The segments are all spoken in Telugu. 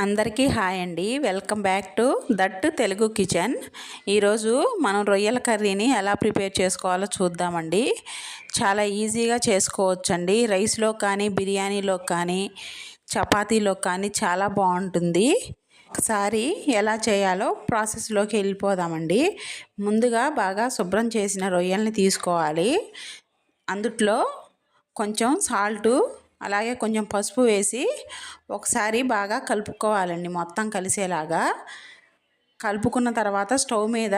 అందరికీ హాయ్ అండి. Welcome back to that Telugu kitchen. ఈరోజు మనం రొయ్యల కర్రీని ఎలా ప్రిపేర్ చేసుకోవాలో చూద్దామండి. చాలా ఈజీగా చేసుకోవచ్చండి. రైస్లో కానీ, బిర్యానీలో కానీ, చపాతీలో కానీ చాలా బాగుంటుంది. ఒకసారి ఎలా చేయాలో ప్రాసెస్లోకి వెళ్ళిపోదామండి. ముందుగా బాగా శుభ్రం చేసిన రొయ్యల్ని తీసుకోవాలి. అందుట్లో కొంచెం సాల్టు అలాగే కొంచెం పసుపు వేసి ఒకసారి బాగా కలుపుకోవాలండి, మొత్తం కలిసేలాగా. కలుపుకున్న తర్వాత స్టవ్ మీద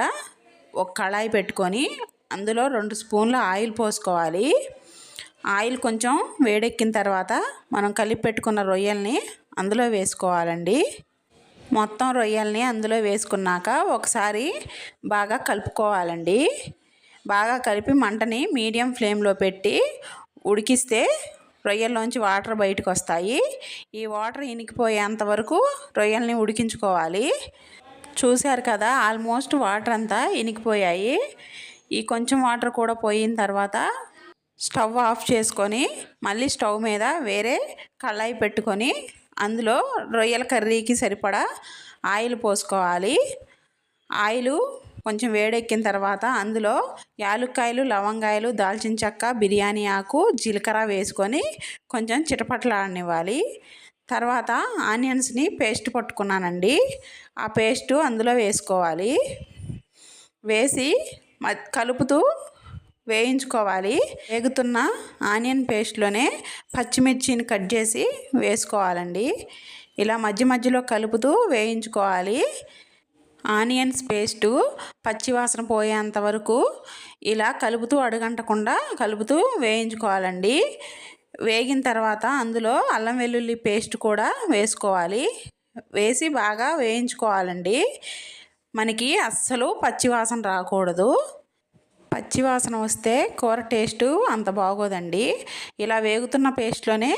ఒక కళాయి పెట్టుకొని అందులో 2 స్పూన్ల ఆయిల్ పోసుకోవాలి. ఆయిల్ కొంచెం వేడెక్కిన తర్వాత మనం కలిపి పెట్టుకున్న రొయ్యల్ని అందులో వేసుకోవాలండి. మొత్తం రొయ్యల్ని అందులో వేసుకున్నాక ఒకసారి బాగా కలుపుకోవాలండి. బాగా కలిపి మంటని మీడియం ఫ్లేమ్లో పెట్టి ఉడికిస్తే రొయ్యల్లోంచి వాటర్ బయటకు వస్తాయి. ఈ వాటర్ ఇనికిపోయేంత వరకు రొయ్యల్ని ఉడికించుకోవాలి. చూశారు కదా, ఆల్మోస్ట్ వాటర్ అంతా ఇనికిపోయాయి. ఈ కొంచెం వాటర్ కూడా పోయిన తర్వాత స్టవ్ ఆఫ్ చేసుకొని మళ్ళీ స్టవ్ మీద వేరే కళాయి పెట్టుకొని అందులో రొయ్యల కర్రీకి సరిపడా ఆయిల్ పోసుకోవాలి. ఆయిల్ కొంచెం వేడెక్కిన తర్వాత అందులో యాలుక్కాయలు, లవంగాయలు, దాల్చిన చెక్క, బిర్యానీ ఆకు, జీలకర్ర వేసుకొని కొంచెం చిటపటలాడనివ్వాలి. తర్వాత ఆనియన్స్ని పేస్ట్ పట్టుకున్నానండి. ఆ పేస్టు అందులో వేసుకోవాలి. వేసి కలుపుతూ వేయించుకోవాలి. వేగుతున్న ఆనియన్ పేస్ట్లోనే పచ్చిమిర్చిని కట్ చేసి వేసుకోవాలండి. ఇలా మధ్య మధ్యలో కలుపుతూ వేయించుకోవాలి. ఆనియన్స్ పేస్టు పచ్చివాసన పోయేంత వరకు ఇలా కలుపుతూ అడుగంటకుండా కలుపుతూ వేయించుకోవాలండి. వేగిన తర్వాత అందులో అల్లం వెల్లుల్లి పేస్ట్ కూడా వేసుకోవాలి. వేసి బాగా వేయించుకోవాలండి. మనకి అస్సలు పచ్చివాసన రాకూడదు. పచ్చివాసన వస్తే కూర టేస్టు అంత బాగోదండి. ఇలా వేగుతున్న పేస్ట్లోనే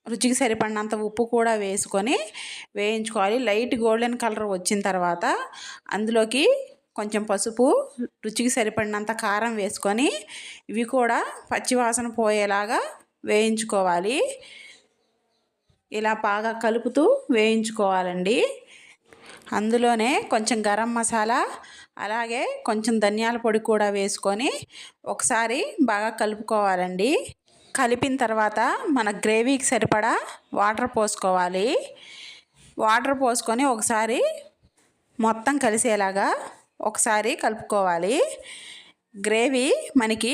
రుచికి సరిపడినంత ఉప్పు కూడా వేసుకొని వేయించుకోవాలి. లైట్ గోల్డెన్ కలర్ వచ్చిన తర్వాత అందులోకి కొంచెం పసుపు, రుచికి సరిపడినంత కారం వేసుకొని ఇవి కూడా పచ్చివాసన పోయేలాగా వేయించుకోవాలి. ఇలా బాగా కలుపుతూ వేయించుకోవాలండి. అందులోనే కొంచెం గరం మసాలా అలాగే కొంచెం ధనియాల పొడి కూడా వేసుకొని ఒకసారి బాగా కలుపుకోవాలండి. కలిపిన తర్వాత మన గ్రేవీకి సరిపడా వాటర్ పోసుకోవాలి. వాటర్ పోసుకొని ఒకసారి మొత్తం కలిసేలాగా ఒకసారి కలుపుకోవాలి. గ్రేవీ మనకి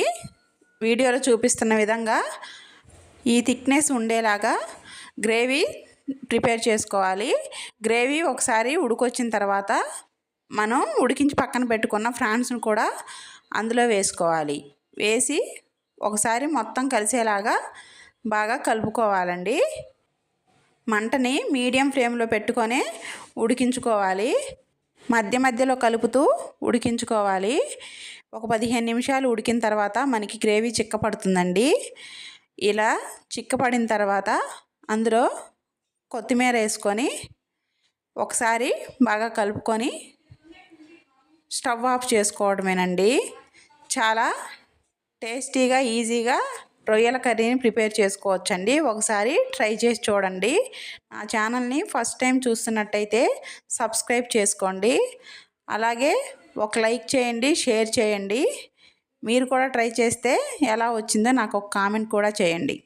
వీడియోలో చూపిస్తున్న విధంగా ఈ థిక్నెస్ ఉండేలాగా గ్రేవీ ప్రిపేర్ చేసుకోవాలి. గ్రేవీ ఒకసారి ఉడికొచ్చిన తర్వాత మనం ఉడికించి పక్కన పెట్టుకున్న ఫ్రాన్స్ను కూడా అందులో వేసుకోవాలి. వేసి ఒకసారి మొత్తం కలిసేలాగా బాగా కలుపుకోవాలండి. మంటని మీడియం ఫ్లేమ్లో పెట్టుకొని ఉడికించుకోవాలి. మధ్య మధ్యలో కలుపుతూ ఉడికించుకోవాలి. ఒక 15 నిమిషాలు ఉడికిన తర్వాత మనకి గ్రేవీ చిక్కపడుతుందండి. ఇలా చిక్కపడిన తర్వాత అందులో కొత్తిమీర వేసుకొని ఒకసారి బాగా కలుపుకొని స్టవ్ ఆఫ్ చేసుకోవడమేనండి. చాలా టేస్టీగా ఈజీగా రొయ్యల కర్రీని ప్రిపేర్ చేసుకోవచ్చండి. ఒకసారి ట్రై చేసి చూడండి. నా ఛానల్ని ఫస్ట్ టైం చూస్తున్నట్టయితే సబ్స్క్రైబ్ చేసుకోండి. అలాగే ఒక లైక్ చేయండి, షేర్ చేయండి. మీరు కూడా ట్రై చేస్తే ఎలా వచ్చిందో నాకు ఒక కామెంట్ కూడా చేయండి.